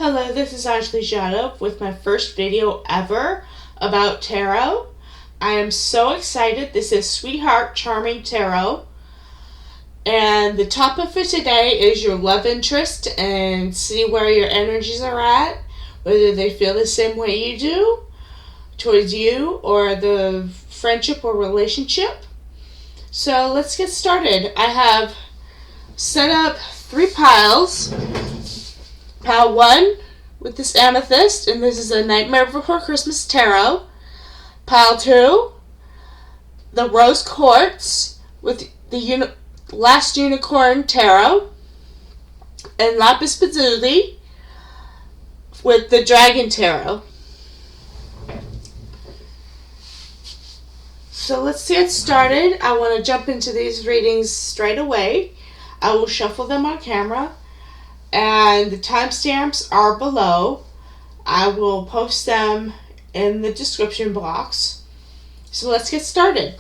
Hello, this is Astrology Tarot with my first video ever about tarot. I am so excited. This is Sweetheart Charming Tarot. And the topic for today is your love interest and see where your energies are at, whether they feel the same way you do towards you or the friendship or relationship. So let's get started. I have set up 3 piles. Pile 1 with this Amethyst, and this is a Nightmare Before Christmas Tarot. Pile 2, the Rose Quartz with the Last Unicorn Tarot, and Lapis Lazuli with the Dragon Tarot. So let's get started. I want to jump into these readings straight away. I will shuffle them on camera, and the timestamps are below. I will post them in the description box. So let's get started.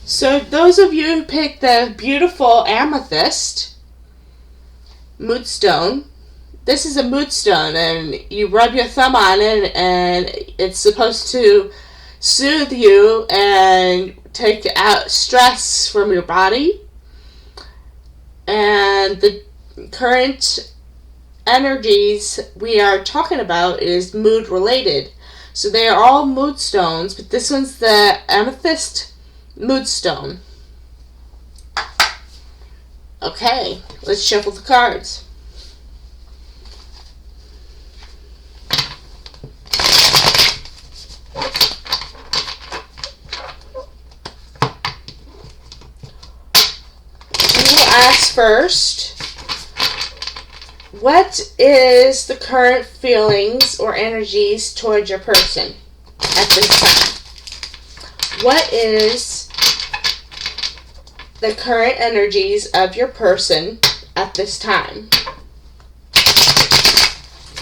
So those of you who picked the beautiful Amethyst, Moodstone, this is a Moodstone, and you rub your thumb on it, and it's supposed to soothe you and take out stress from your body. And the current energies we are talking about is mood related. So they are all Moodstones, but this one's the Amethyst Moodstone. Okay, let's shuffle the cards. Ask first, what is the current feelings or energies towards your person at this time? What is the current energies of your person at this time?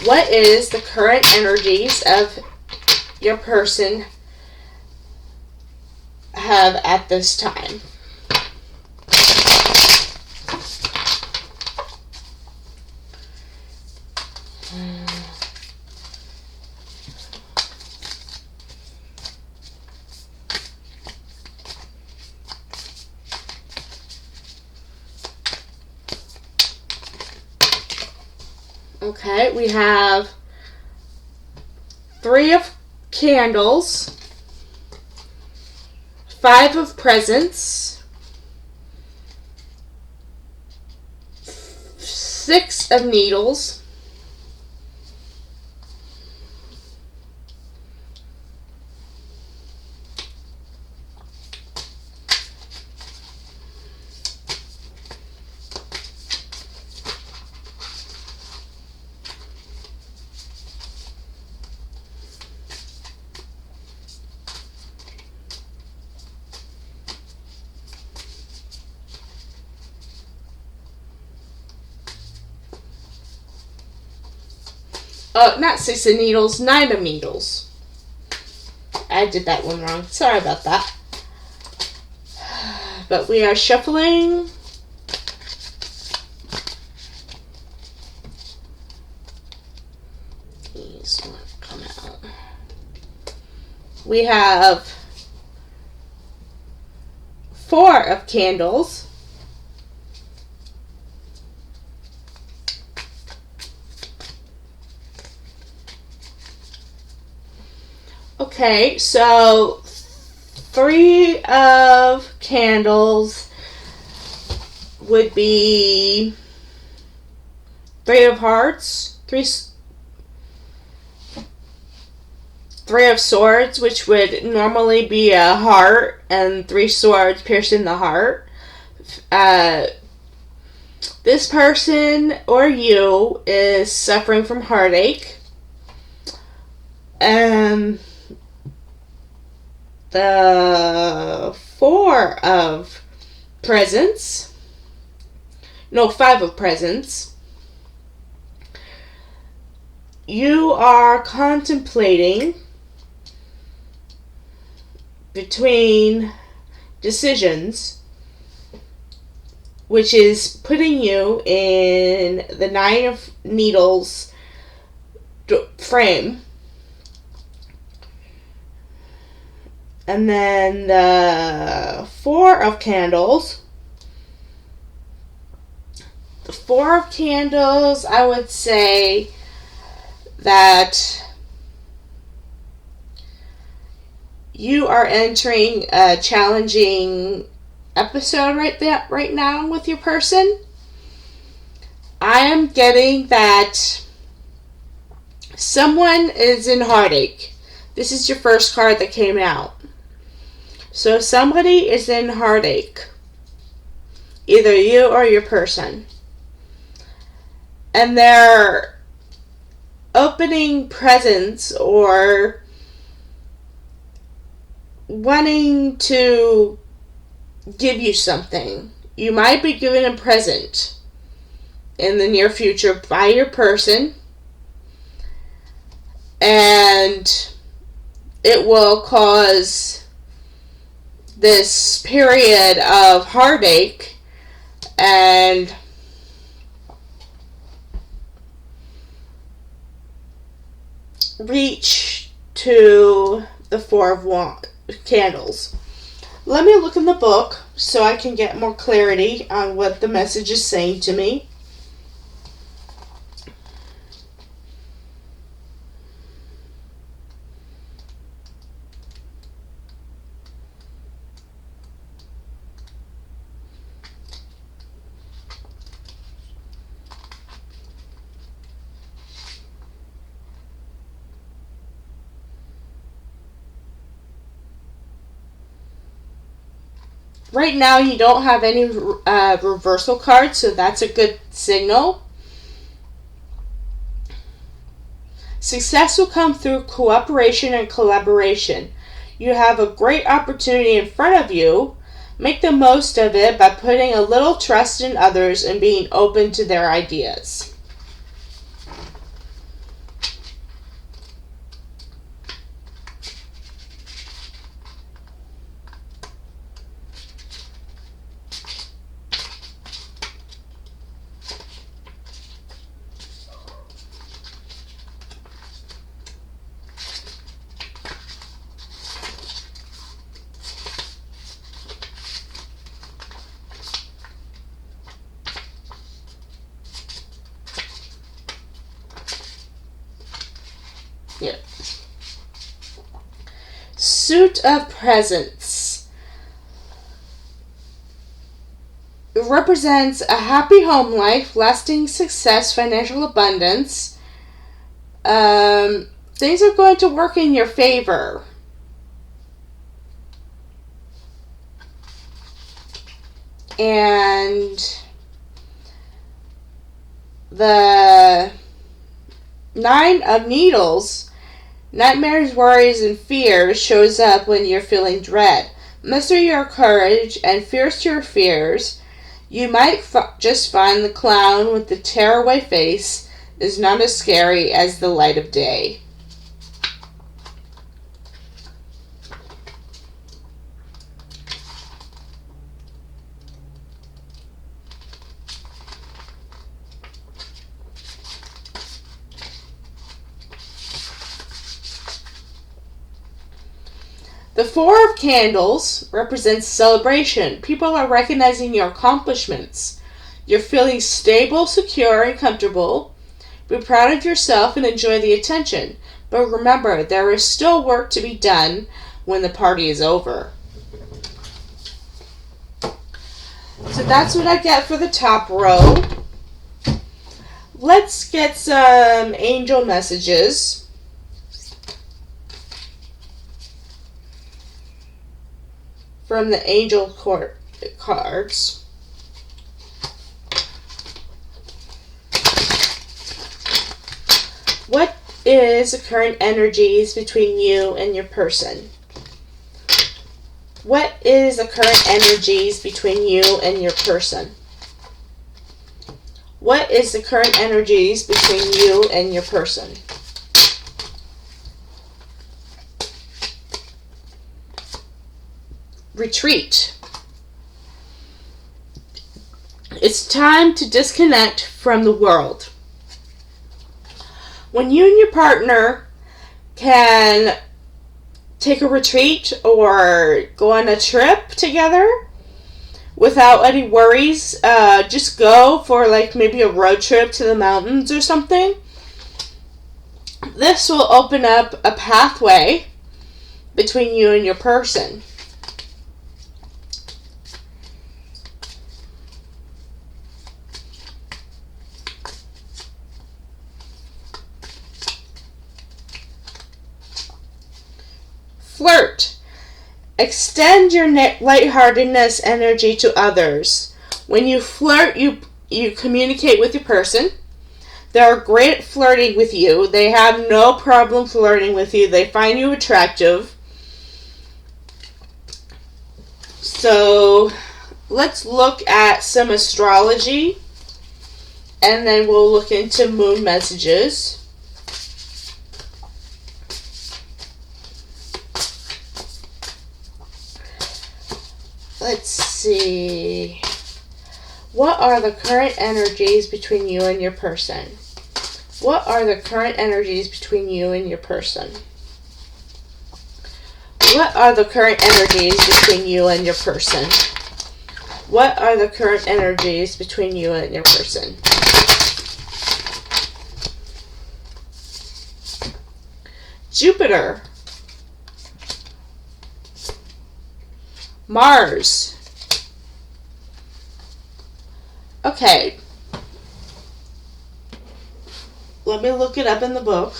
What is the current energies of your person have at this time? Okay, we have 3 of candles, 5 of presents, 6 of needles, not 6 of needles, 9 of needles. I did that one wrong. Sorry about that. But we are shuffling. These won't come out. We have 4 of candles. Okay, so 3 of candles would be 3 of hearts, 3 of swords, which would normally be a heart, and 3 swords piercing the heart. This person or you is suffering from heartache. The 4 of presents. No, 5 of presents. You are contemplating between decisions, which is putting you in the Nine of Needles frame. And then the Four of Candles. The Four of Candles, I would say that you are entering a challenging episode right now with your person. I am getting that someone is in heartache. This is your first card that came out. So somebody is in heartache. Either you or your person. And they're opening presents or wanting to give you something. You might be given a present in the near future by your person, and it will cause this period of heartache and reach to the Four of Candles. Let me look in the book so I can get more clarity on what the message is saying to me. Right now you don't have any reversal cards, so that's a good signal. Success will come through cooperation and collaboration. You have a great opportunity in front of you. Make the most of it by putting a little trust in others and being open to their ideas. Yeah. Suit of Presents. It represents a happy home life, lasting success, financial abundance. Things are going to work in your favor. And the Nine of Needles, nightmares, worries, and fears shows up when you're feeling dread. Muster your courage and face your fears. You might just find the clown with the tearaway face is not as scary as the light of day. The Four of Candles represents celebration. People are recognizing your accomplishments. You're feeling stable, secure, and comfortable. Be proud of yourself and enjoy the attention. But remember, there is still work to be done when the party is over. So that's what I get for the top row. Let's get some angel messages from the angel cards. What is the current energies between you and your person? What is the current energies between you and your person? What is the current energies between you and your person? retreat. It's time to disconnect from the world. When you and your partner can take a retreat or go on a trip together without any worries, just go for like maybe a road trip to the mountains or something. This will open up a pathway between you and your person. Flirt. Extend your lightheartedness energy to others. When you flirt, you communicate with your person. They're great at flirting with you. They have no problem flirting with you. They find you attractive. So let's look at some astrology, and then we'll look into moon messages. Let's see. What are the current energies between you and your person? What are the current energies between you and your person? What are the current energies between you and your person? What are the current energies between you and your person? Jupiter. Mars. Okay. Let me look it up in the book.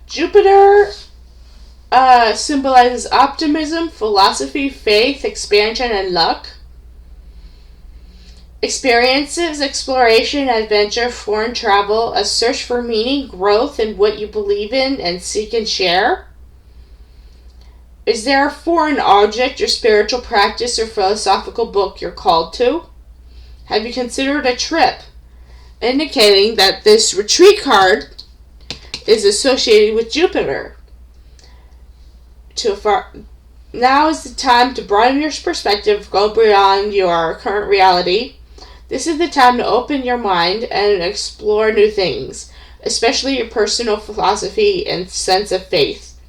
Jupiter symbolizes optimism, philosophy, faith, expansion, and luck. Experiences, exploration, adventure, foreign travel, a search for meaning, growth in what you believe in and seek and share. Is there a foreign object or spiritual practice or philosophical book you're called to? Have you considered a trip? Indicating that this retreat card is associated with Jupiter. Now is the time to broaden your perspective, go beyond your current reality. This is the time to open your mind and explore new things, especially your personal philosophy and sense of faith.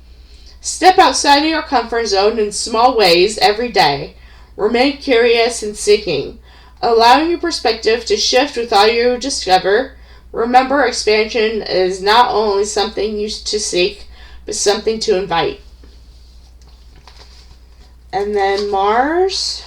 Step outside of your comfort zone in small ways every day. Remain curious and seeking, allowing your perspective to shift with all you discover. Remember, expansion is not only something you to seek, but something to invite. And then Mars.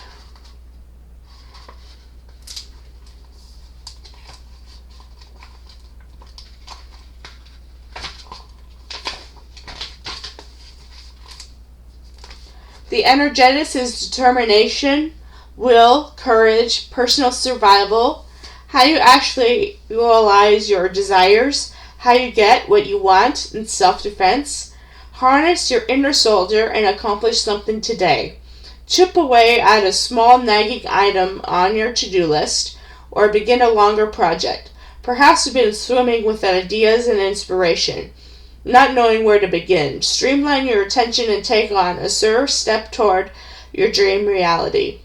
The energetics is determination, will, courage, personal survival, how you actually realize your desires, how you get what you want, and self-defense. Harness your inner soldier and accomplish something today. Chip away at a small nagging item on your to-do list, or begin a longer project. Perhaps you've been swimming with ideas and inspiration, not knowing where to begin. Streamline your attention and take on a step toward your dream reality.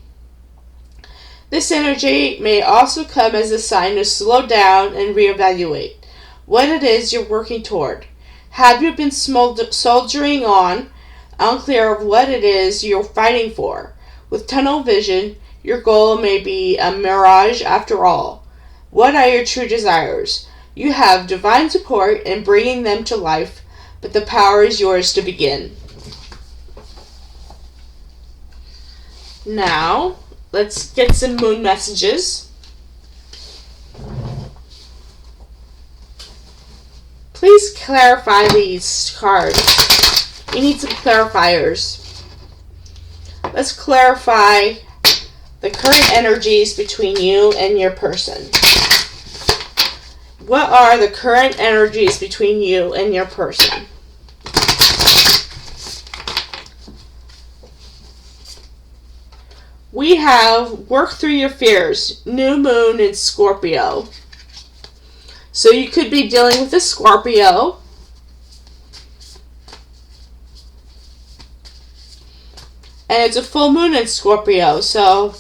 This energy may also come as a sign to slow down and reevaluate what it is you're working toward. Have you been soldiering on, unclear of what it is you're fighting for? With tunnel vision, your goal may be a mirage after all. What are your true desires? You have divine support in bringing them to life, but the power is yours to begin. Now, let's get some moon messages. Please clarify these cards. We need some clarifiers. Let's clarify the current energies between you and your person. What are the current energies between you and your person? We have work through your fears, new moon in Scorpio. So you could be dealing with a Scorpio. And it's a full moon in Scorpio, so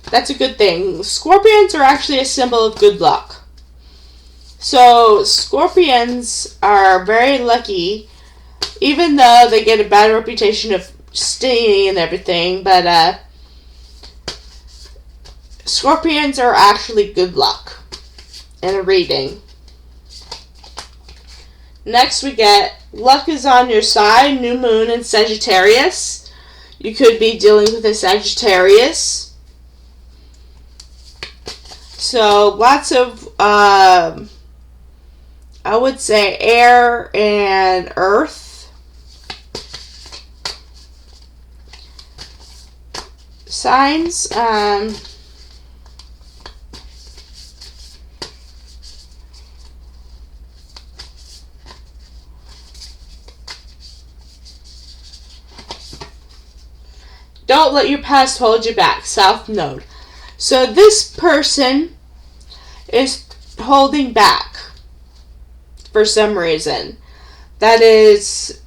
that's a good thing. Scorpions are actually a symbol of good luck. So Scorpions are very lucky, even though they get a bad reputation of stinging and everything, but Scorpions are actually good luck in a reading. Next we get luck is on your side, new moon in Sagittarius. You could be dealing with a Sagittarius. So lots of, I would say air and earth signs. Don't let your past hold you back. South Node. So this person is holding back for some reason. That is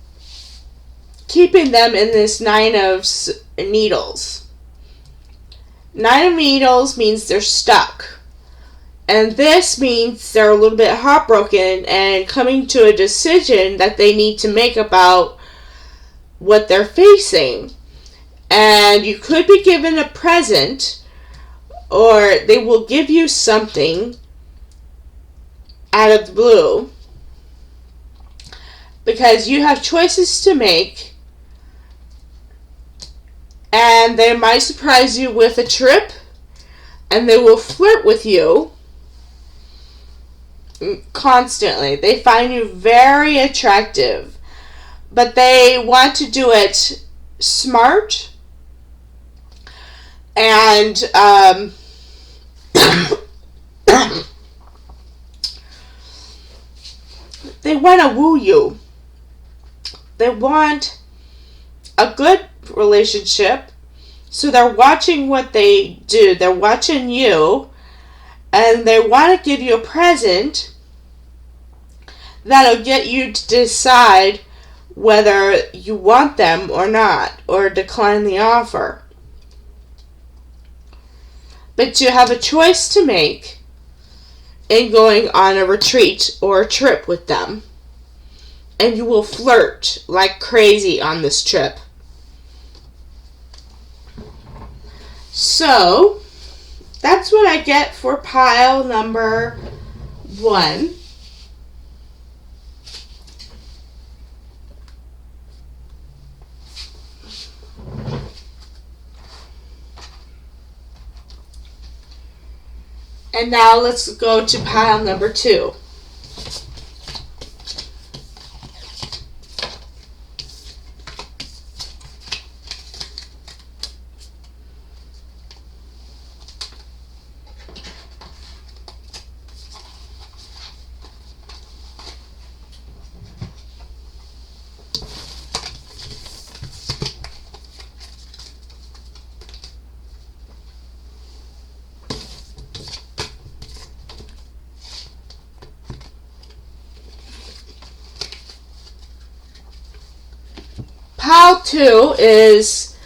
keeping them in this Nine of Needles. Nine of Needles means they're stuck. And this means they're a little bit heartbroken and coming to a decision that they need to make about what they're facing. And you could be given a present, or they will give you something out of the blue, because you have choices to make, and they might surprise you with a trip, and they will flirt with you constantly. They find you very attractive, but they want to do it smart. And they want to woo you. They want a good relationship. So they're watching what they do. They're watching you. And they want to give you a present that'll get you to decide whether you want them or not, or decline the offer. But you have a choice to make in going on a retreat or a trip with them. And you will flirt like crazy on this trip. So, that's what I get for pile number 1. And now let's go to pile number 2. Pile 2 is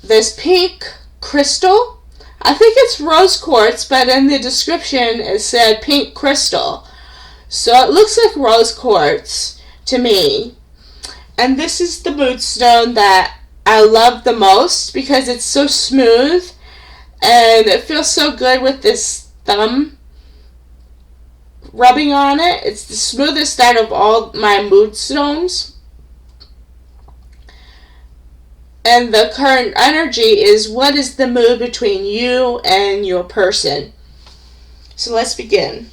this pink crystal. I think it's rose quartz, but in the description it said pink crystal. So it looks like rose quartz to me. And this is the Moodstone that I love the most because it's so smooth and it feels so good with this thumb rubbing on it. It's the smoothest out of all my Moodstones. And the current energy is, what is the mood between you and your person? So let's begin.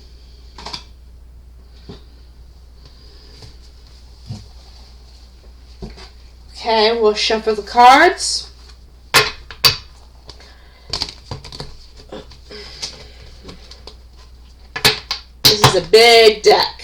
Okay, we'll shuffle the cards. has a big deck.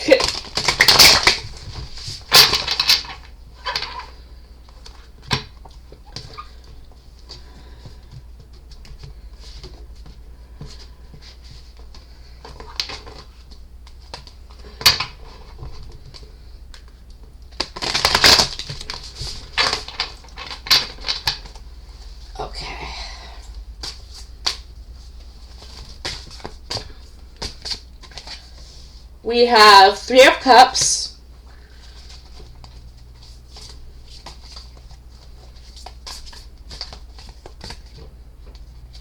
Okay. We have Three of Cups.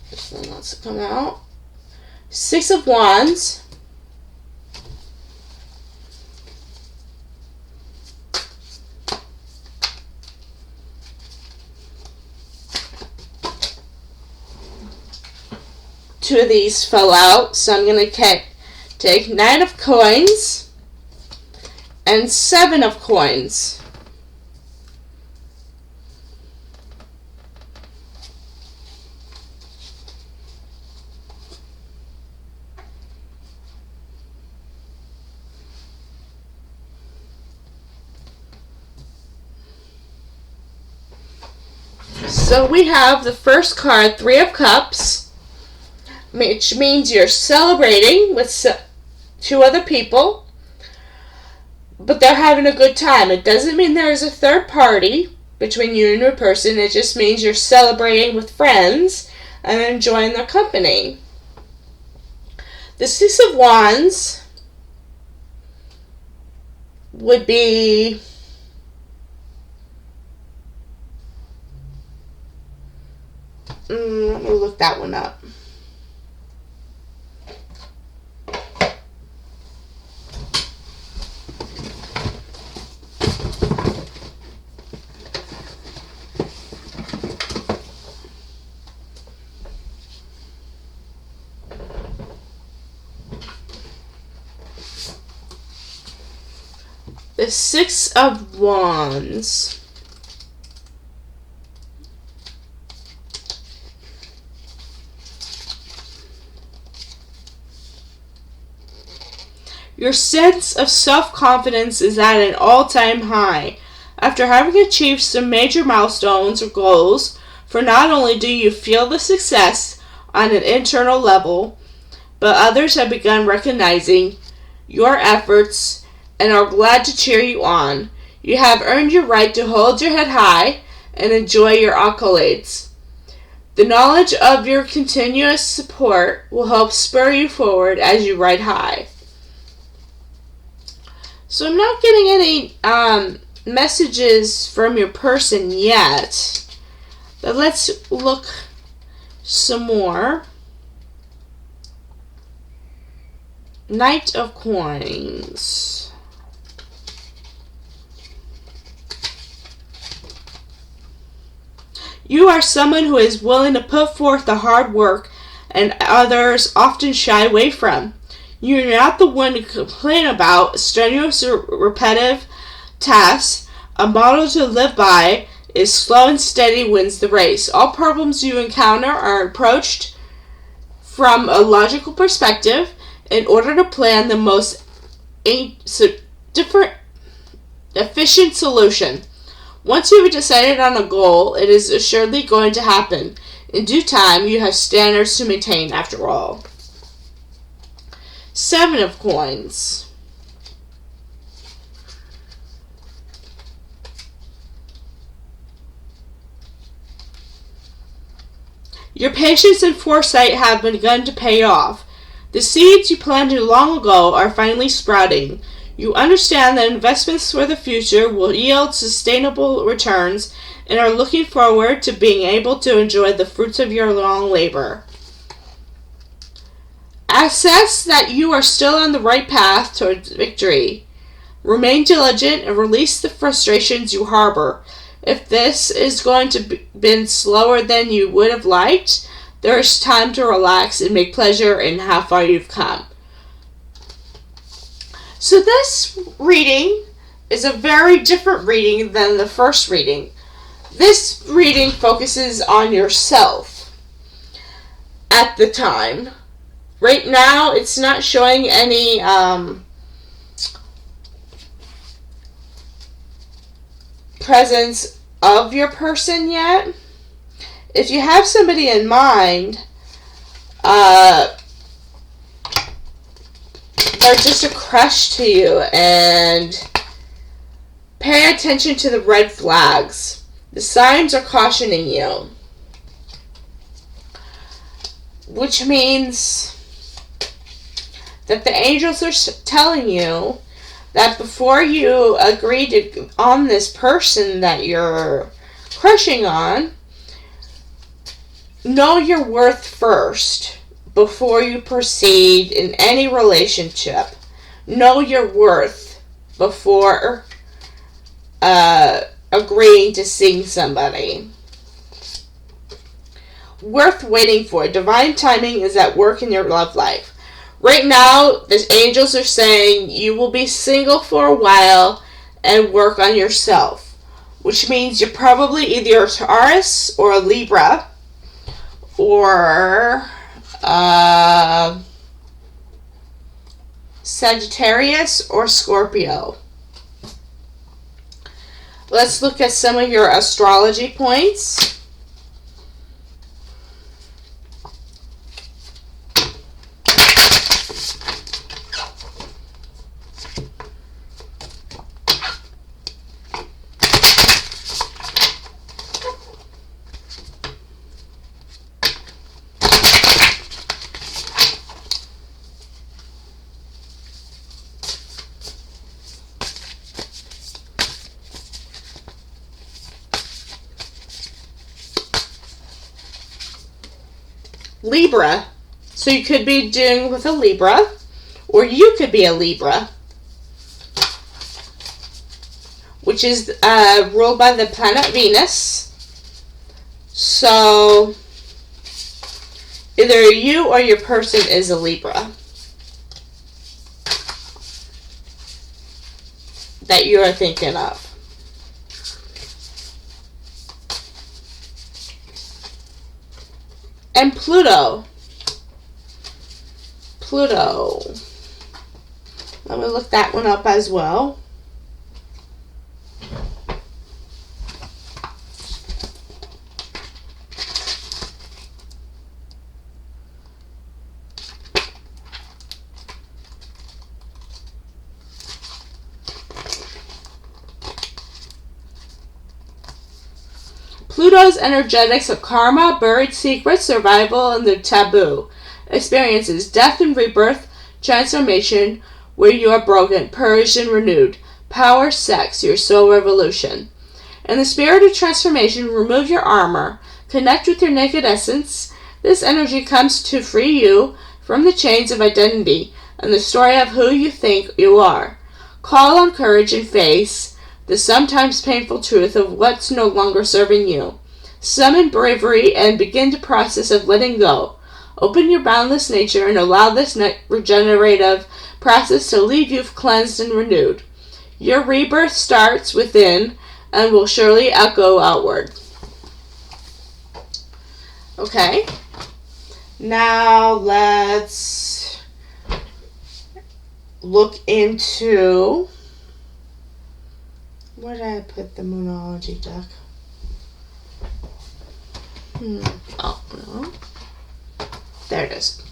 This one wants to come out. Six of Wands. Two of these fell out, so I'm going to take Nine of Coins and Seven of Coins. So we have the first card, Three of Cups, which means you're celebrating with two other people, but they're having a good time. It doesn't mean there's a third party between you and your person. It just means you're celebrating with friends and enjoying their company. The Six of Wands would be let me look that one up. The Six of Wands. Your sense of self-confidence is at an all-time high. After having achieved some major milestones or goals, for not only do you feel the success on an internal level, but others have begun recognizing your efforts and are glad to cheer you on. You have earned your right to hold your head high and enjoy your accolades. The knowledge of your continuous support will help spur you forward as you ride high. So I'm not getting any messages from your person yet, but let's look some more. Knight of Coins. You are someone who is willing to put forth the hard work and others often shy away from. You're not the one to complain about strenuous or repetitive tasks. A motto to live by is slow and steady wins the race. All problems you encounter are approached from a logical perspective in order to plan the most efficient solution. Once you have decided on a goal, it is assuredly going to happen. In due time, you have standards to maintain after all. Seven of Coins. Your patience and foresight have begun to pay off. The seeds you planted long ago are finally sprouting. You understand that investments for the future will yield sustainable returns and are looking forward to being able to enjoy the fruits of your long labor. Assess that you are still on the right path towards victory. Remain diligent and release the frustrations you harbor. If this is going to be slower than you would have liked, there is time to relax and make pleasure in how far you've come. So this reading is a very different reading than the first reading. This reading focuses on yourself at the time. Right now, it's not showing any presence of your person yet. If you have somebody in mind, they're just a crush to you, and pay attention to the red flags. The signs are cautioning you, which means that the angels are telling you that before you agree on this person that you're crushing on, know your worth first before you proceed in any relationship. Know your worth before agreeing to seeing somebody. Worth waiting for. Divine timing is at work in your love life. Right now, the angels are saying you will be single for a while and work on yourself, which means you're probably either a Taurus or a Libra or Sagittarius or Scorpio. Let's look at some of your astrology points. Libra. So you could be doing with a Libra, or you could be a Libra, which is ruled by the planet Venus. So either you or your person is a Libra that you are thinking of. And Pluto. Let me look that one up as well. Pluto's energetics of karma, buried secrets, survival, and the taboo. Experiences death and rebirth, transformation, where you are broken, purged, and renewed. Power, sex, your soul revolution. In the spirit of transformation, remove your armor. Connect with your naked essence. This energy comes to free you from the chains of identity and the story of who you think you are. Call on courage and face the sometimes painful truth of what's no longer serving you. Summon bravery and begin the process of letting go. Open your boundless nature and allow this regenerative process to leave you cleansed and renewed. Your rebirth starts within and will surely echo outward. Okay. Now let's look into... Where did I put the Moonology deck? Oh, no. There it is.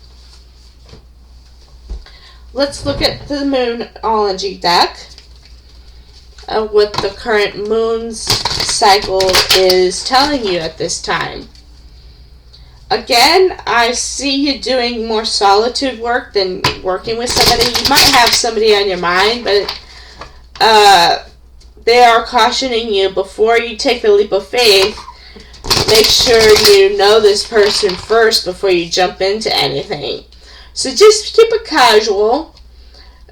Let's look at the Moonology deck. What the current moon's cycle is telling you at this time. Again, I see you doing more solitude work than working with somebody. You might have somebody on your mind, but they are cautioning you before you take the leap of faith. Make sure you know this person first before you jump into anything. So just keep it casual.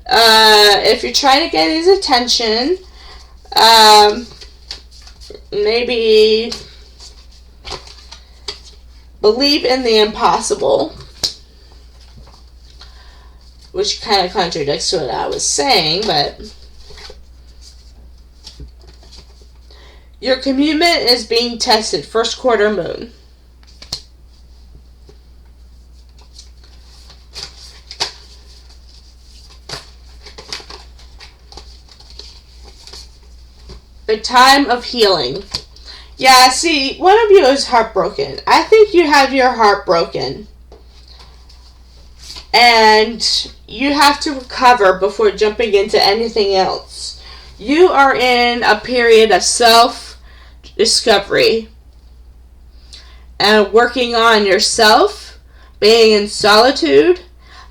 If you're trying to get his attention, maybe believe in the impossible, which kind of contradicts what I was saying, but your commitment is being tested. First quarter moon. The time of healing. Yeah, see, one of you is heartbroken. I think you have your heart broken. And you have to recover before jumping into anything else. You are in a period of self-discovery and working on yourself, being in solitude,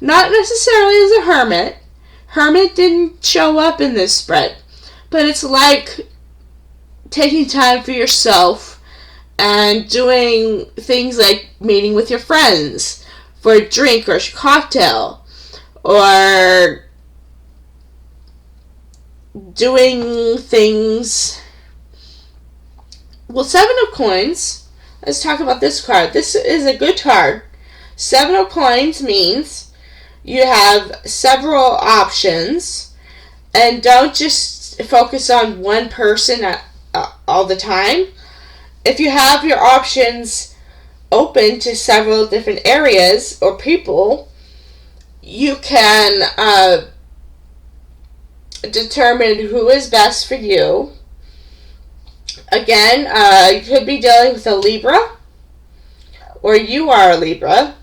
not necessarily as a hermit. Hermit didn't show up in this spread, but it's like taking time for yourself and doing things like meeting with your friends for a drink or a cocktail, or doing things. Well, 7 of Coins. Let's talk about this card. This is a good card. 7 of Coins means you have several options, and don't just focus on one person all the time. If you have your options open to several different areas or people, you can determine who is best for you. Again, you could be dealing with a Libra, or you are a Libra,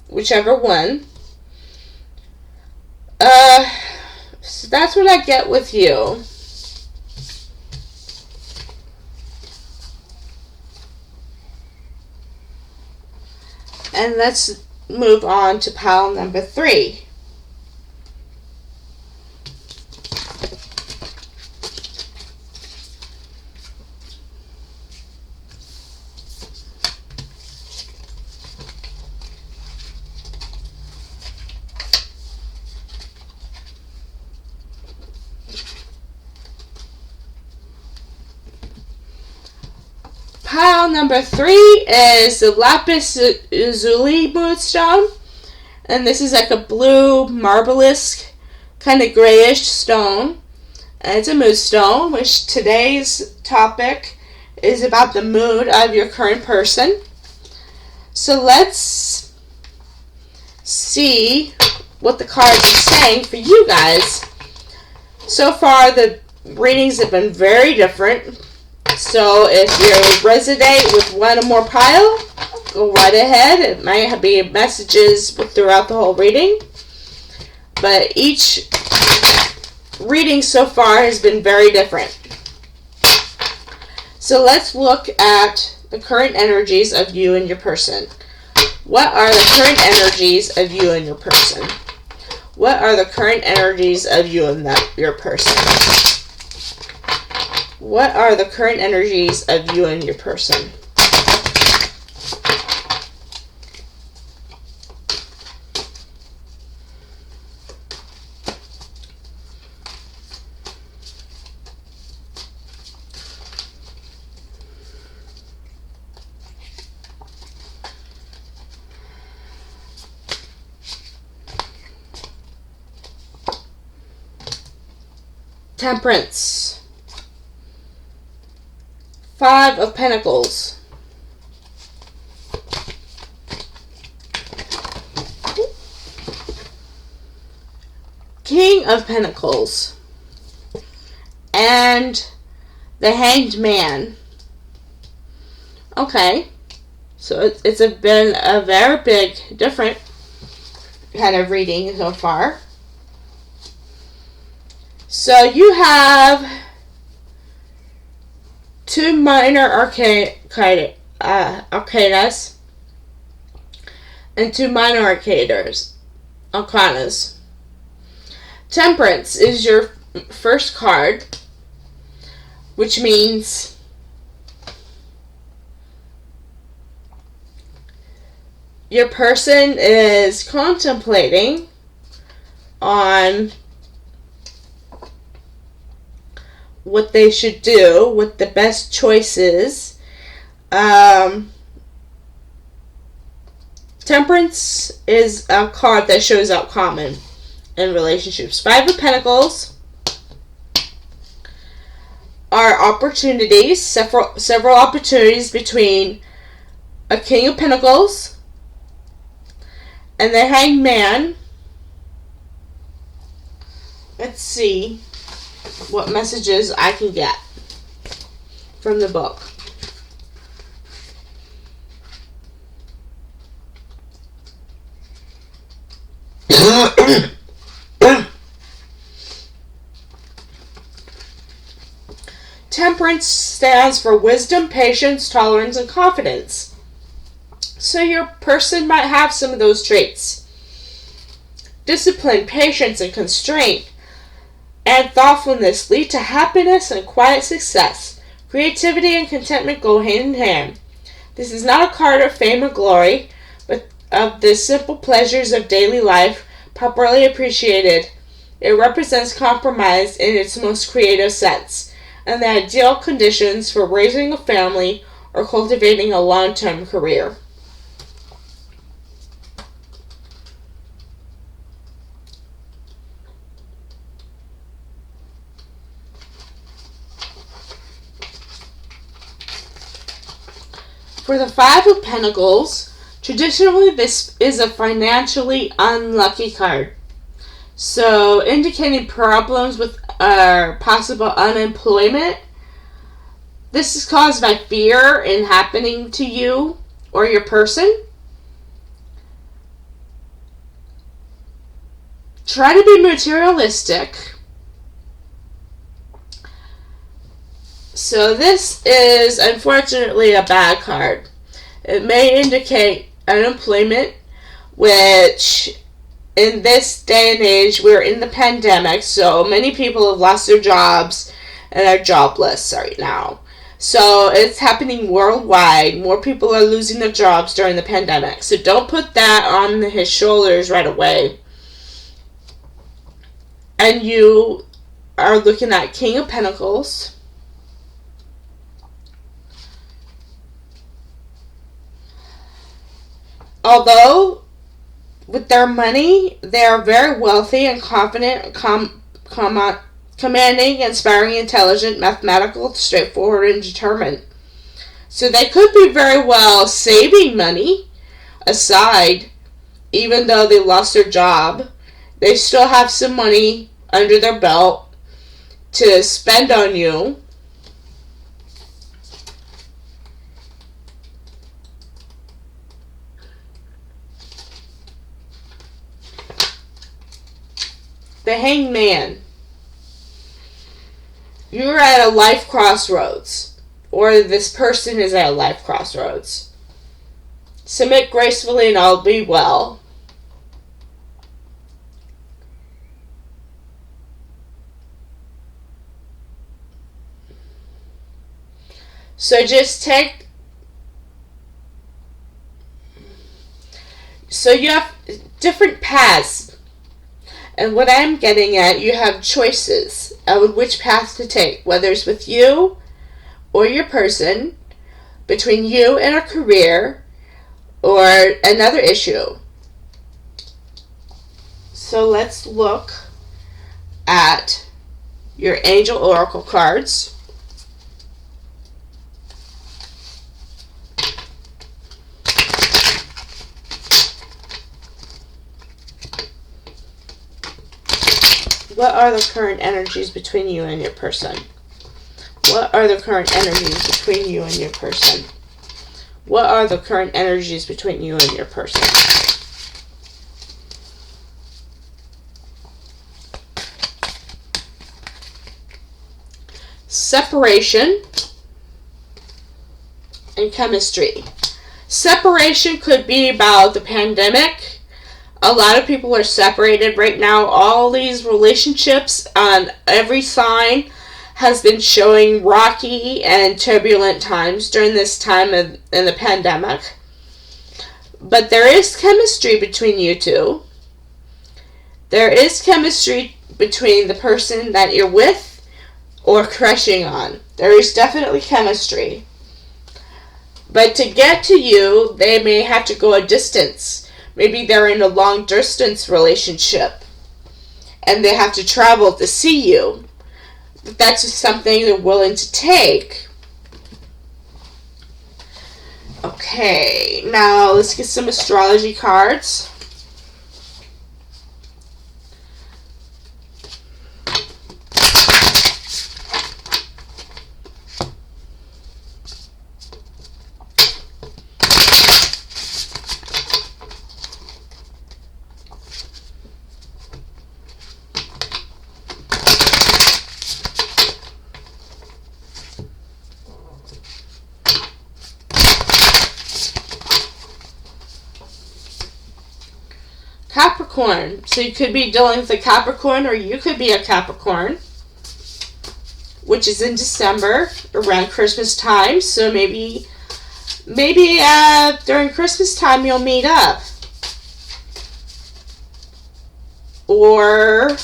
whichever one. So that's what I get with you. And let's move on to pile number 3. Pile number 3 is the Lapis Lazuli Moodstone, and this is like a blue marble-esque kind of grayish stone, and it's a moodstone, which today's topic is about the mood of your current person. So let's see what the cards are saying for you guys. So far the readings have been very different. So if you resonate with one or more pile, go right ahead. It might be messages throughout the whole reading. But each reading so far has been very different. So let's look at the current energies of you and your person. What are the current energies of you and your person? What are the current energies of you and your person? What are the current energies of you and your person? Temperance. 5 of Pentacles. King of Pentacles. And the Hanged Man. Okay. So it's been a very big, different kind of reading so far. So you have 2 minor arcanas and 2 minor arcanas. Temperance is your first card, which means your person is contemplating on what they should do, what the best choice is. Temperance is a card that shows up common in relationships. 5 of Pentacles are opportunities, several opportunities between a King of Pentacles and the Hanged Man. Let's see what messages I can get. from the book. Temperance stands for wisdom, patience, tolerance, and confidence. So your person might have some of those traits. Discipline, patience, and constraint, and thoughtfulness lead to happiness and quiet success. Creativity and contentment go hand in hand. This is not a card of fame or glory, but of the simple pleasures of daily life, properly appreciated. It represents compromise in its most creative sense, and the ideal conditions for raising a family or cultivating a long-term career. For the Five of Pentacles, traditionally this is a financially unlucky card. So indicating problems with possible unemployment. This is caused by fear in happening to you or your person. Try to be materialistic. So this is unfortunately a bad card. It may indicate unemployment, which in this day and age, we're in the pandemic, so many people have lost their jobs and are jobless right now. So it's happening worldwide. More people are losing their jobs during the pandemic. So don't put that on his shoulders right away. And you are looking at King of Pentacles. Although with their money, they are very wealthy and confident, commanding, inspiring, intelligent, mathematical, straightforward, and determined. So they could be very well saving money aside, even though they lost their job. They still have some money under their belt to spend on you. The Hanged Man. You're at a life crossroads, or this person is at a life crossroads. Submit gracefully and all be well. So just take... So you have different paths. And what I'm getting at, you have choices of which path to take, whether it's with you or your person, between you and a career, or another issue. So let's look at your Angel Oracle cards. What are the current energies between you and your person? What are the current energies between you and your person? What are the current energies between you and your person? Separation and chemistry. Separation could be about the pandemic. A lot of people are separated right now. All these relationships on every sign has been showing rocky and turbulent times during this time in the pandemic. But there is chemistry between you two. There is chemistry between the person that you're with or crushing on. There is definitely chemistry. But to get to you, they may have to go a distance. Maybe they're in a long-distance relationship and they have to travel to see you. But that's just something they're willing to take. Okay, now let's get some astrology cards. Capricorn. So you could be dealing with a Capricorn, or you could be a Capricorn, which is in December, around Christmas time. So maybe during Christmas time you'll meet up. Or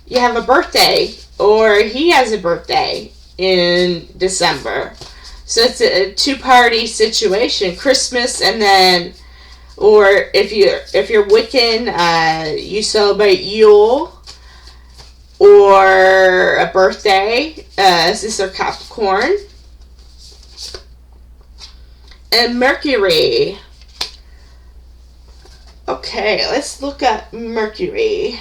you have a birthday, or he has a birthday in December. So it's a two-party situation, Christmas, and then, or if you're Wiccan, you celebrate Yule, or a birthday. This is our Capricorn. And Mercury. Okay, let's look at Mercury.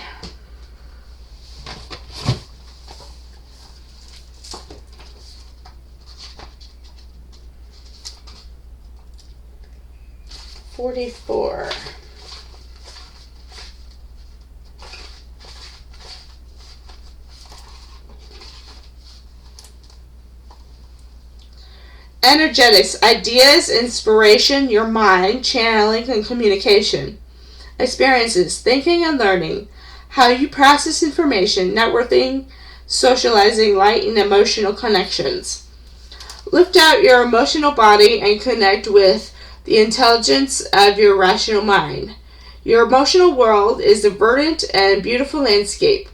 $44. Energetics, ideas, inspiration, your mind, channeling, and communication. Experiences, thinking and learning, how you process information, networking, socializing, light, and emotional connections. Lift out your emotional body and connect with the intelligence of your rational mind. Your emotional world is a verdant and beautiful landscape.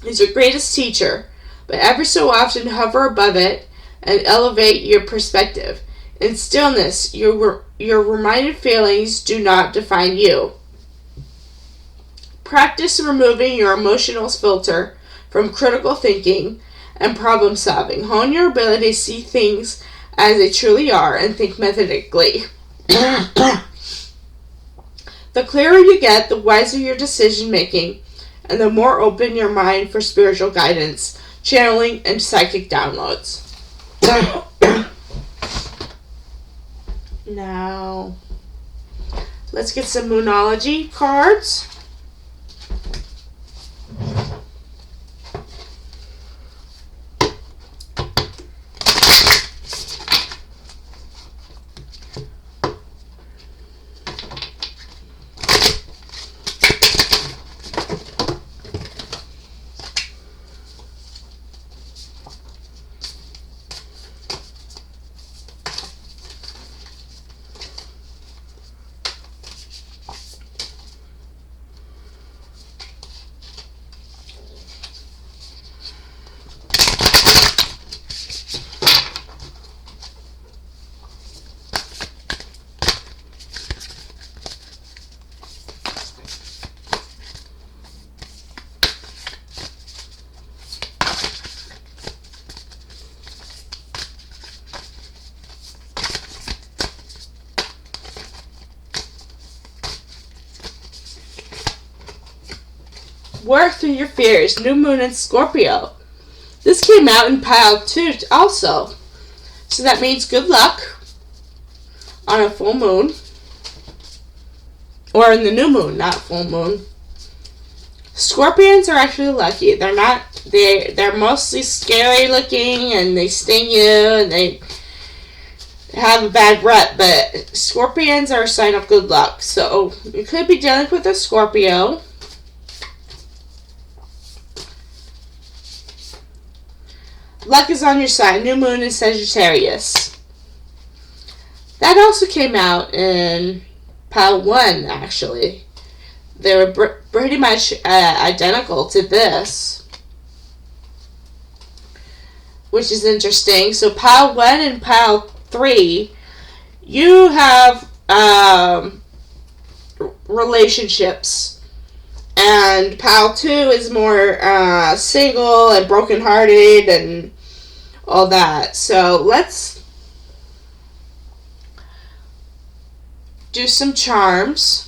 It's your greatest teacher, but every so often hover above it and elevate your perspective. In stillness, your reminded feelings do not define you. Practice removing your emotional filter from critical thinking and problem solving. Hone your ability to see things as they truly are and think methodically. The clearer you get, the wiser your decision making, and the more open your mind for spiritual guidance, channeling, and psychic downloads. Now, let's get some Moonology cards. Work through your fears. New Moon in Scorpio. This came out in pile 2 also. So that means good luck on a full moon. Or in the new moon, not full moon. Scorpions are actually lucky. They're mostly scary looking and they sting you and they have a bad rep, but Scorpions are a sign of good luck. So you could be dealing with a Scorpio. Luck is on your side. New Moon in Sagittarius. That also came out in pile 1, actually. They were pretty much identical to this, which is interesting. So pile 1 and pile 3, you have relationships. And pile 2 is more single and brokenhearted and all that. So let's do some charms.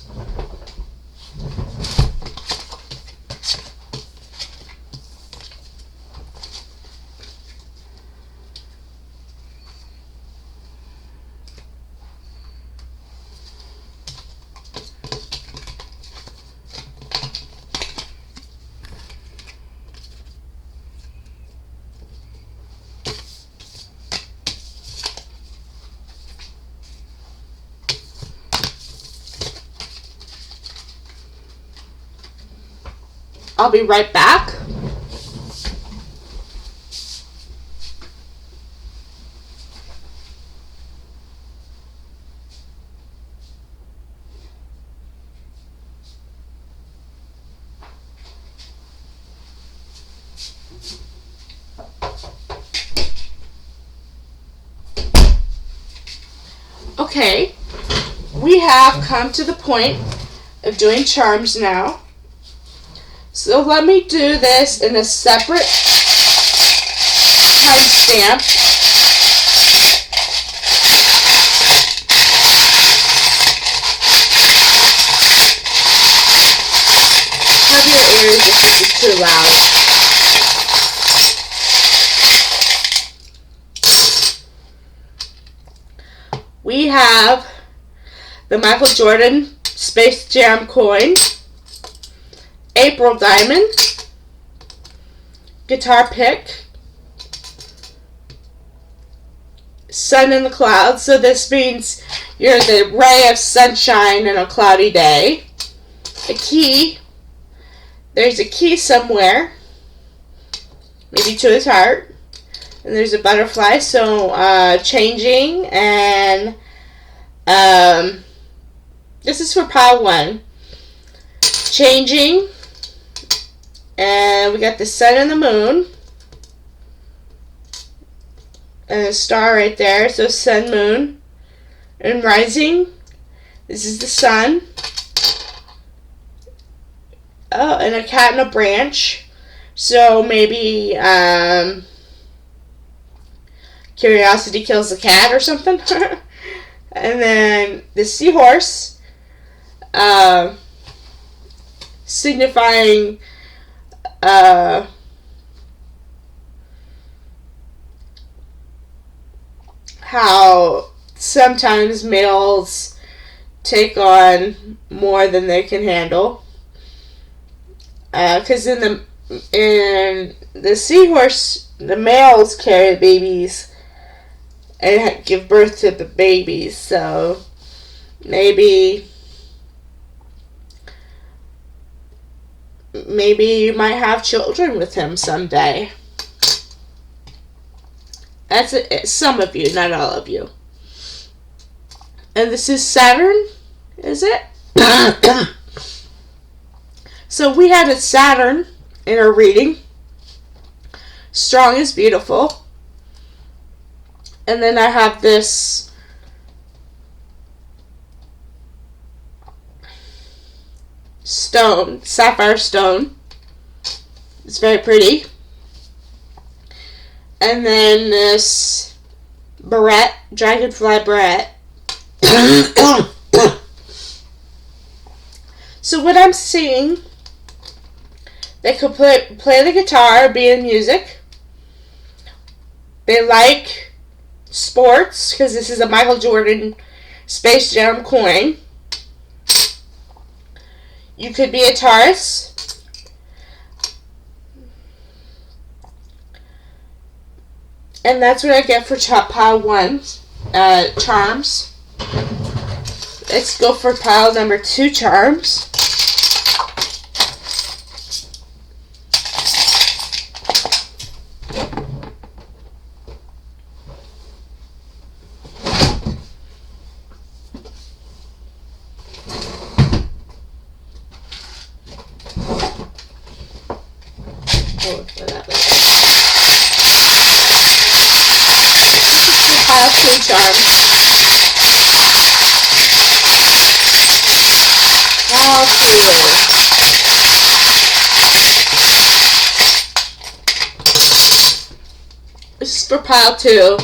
I'll be right back. Okay, we have come to the point of doing charms now. So let me do this in a separate timestamp. Cover your ears if this is too loud. We have the Michael Jordan Space Jam coin, April diamond, guitar pick, sun in the clouds, so this means you're the ray of sunshine in a cloudy day, a key, there's a key somewhere, maybe to his heart, and there's a butterfly, so changing, and this is for pile 1. Changing, and we got the sun and the moon, and a star right there, so sun, moon, and rising, this is the sun, oh, and a cat and a branch, so maybe, curiosity kills the cat or something. And then the seahorse, signifying how sometimes males take on more than they can handle. Because in the seahorse, the males carry babies and give birth to the babies, so maybe you might have children with him someday. That's some of you, not all of you. And this is Saturn, is it? So we had a Saturn in our reading. Strong is beautiful. And then I have this stone, sapphire stone. It's very pretty. And then this barrette, dragonfly barrette. So what I'm seeing, they could play the guitar, be in music. They like sports, because this is a Michael Jordan Space Jam coin. You could be a Taurus. And that's what I get for pile 1, charms. Let's go for pile number 2, charms. This is for pile 2.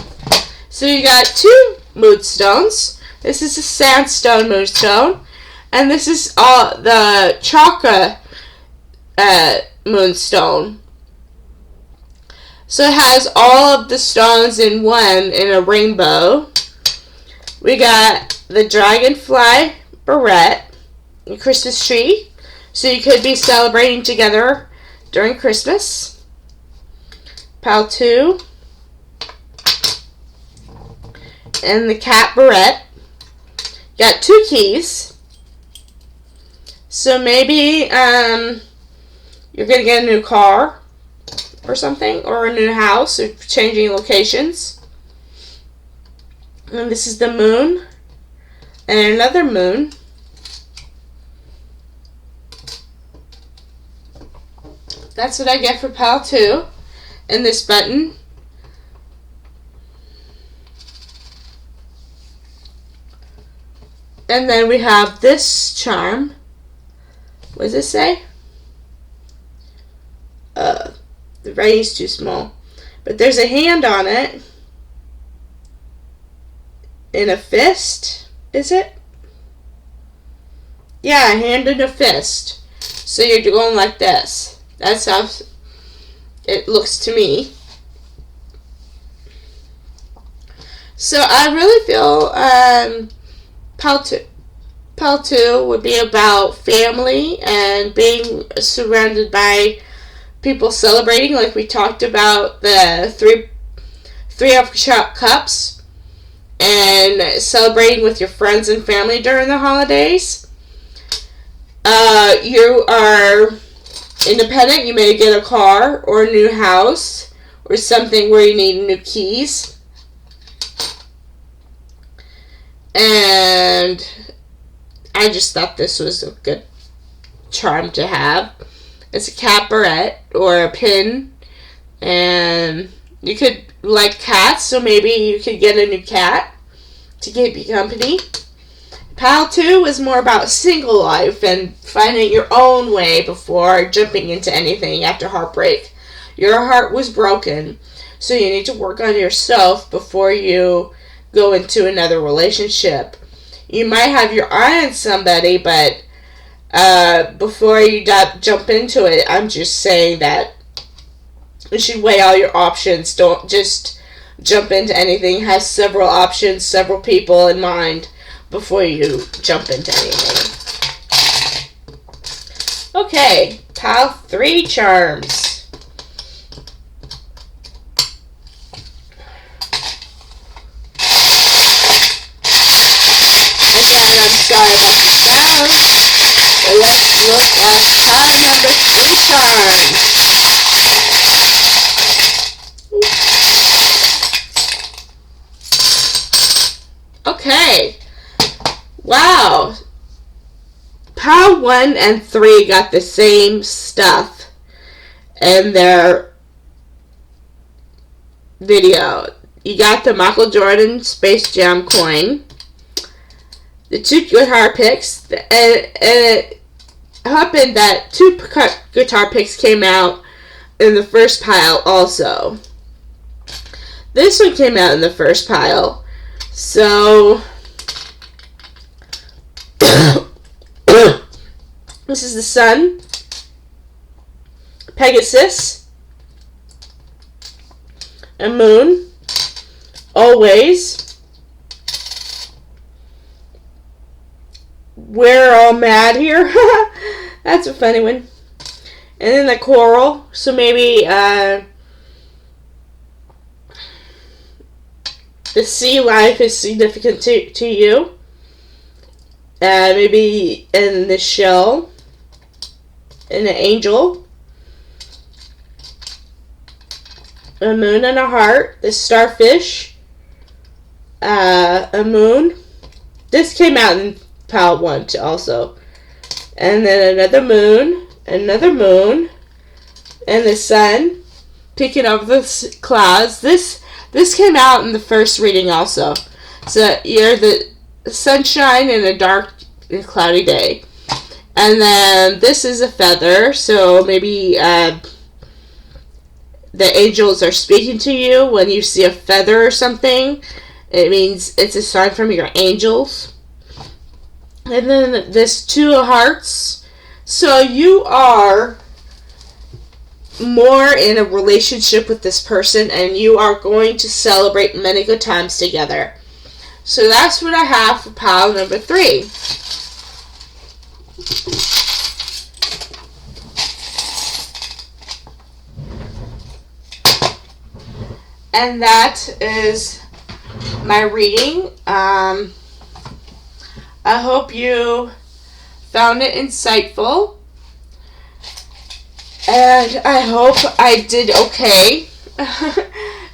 So you got 2 moodstones. This is a sandstone moonstone, and this is the chakra moonstone. So it has all of the stones in one in a rainbow. We got the dragonfly barrette, a Christmas tree. So you could be celebrating together during Christmas. Pile 2. And the cat barrette. Got 2 keys. So maybe you're going to get a new car or something, or a new house, or changing locations. And this is the moon, and another moon. That's what I get for pile 2. And this button. And then we have this charm. What does it say? The writing's too small. But there's a hand on it. And a fist, is it? Yeah, a hand and a fist. So you're going like this. That's how it looks to me. So I really feel pile 2 would be about family and being surrounded by people celebrating, like we talked about the three of cups, and celebrating with your friends and family during the holidays. You are independent. You may get a car or a new house or something where you need new keys. And I just thought this was a good charm to have. It's a caparette or a pin, and you could like cats, so maybe you could get a new cat to keep you company. Pile 2 is more about single life and finding your own way before jumping into anything after heartbreak. Your heart was broken, so you need to work on yourself before you go into another relationship. You might have your eye on somebody, but before you jump into it, I'm just saying that you should weigh all your options. Don't just jump into anything. Have several options, several people in mind before you jump into anything. Okay, pile 3 charms. Again, I'm sorry about the sound. Let's look at pile number 3 charms. Okay. Wow. Pile 1 and 3 got the same stuff in their video. You got the Michael Jordan Space Jam coin, the 2 guitar picks, and it happened that 2 guitar picks came out in the first pile also. This one came out in the first pile. So this is the sun, Pegasus, a moon, always, we're all mad here. That's a funny one. And then the coral, so maybe the sea life is significant to you. Maybe in the shell, and an angel, a moon and a heart, the starfish, a moon. This came out in pile 1 also. And then another moon, and the sun peeking over the clouds. This came out in the first reading also. So you're the sunshine in a dark and cloudy day. And then this is a feather, so maybe the angels are speaking to you when you see a feather or something. It means it's a sign from your angels. And then this 2 of hearts. So you are more in a relationship with this person, and you are going to celebrate many good times together. So that's what I have for pile number 3. And that is my reading. I hope you found it insightful. And I hope I did okay.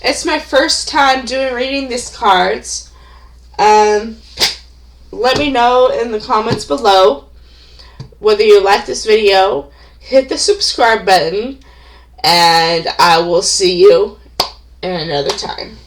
It's my first time reading these cards. Let me know in the comments below whether you like this video. Hit the subscribe button, and I will see you in another time.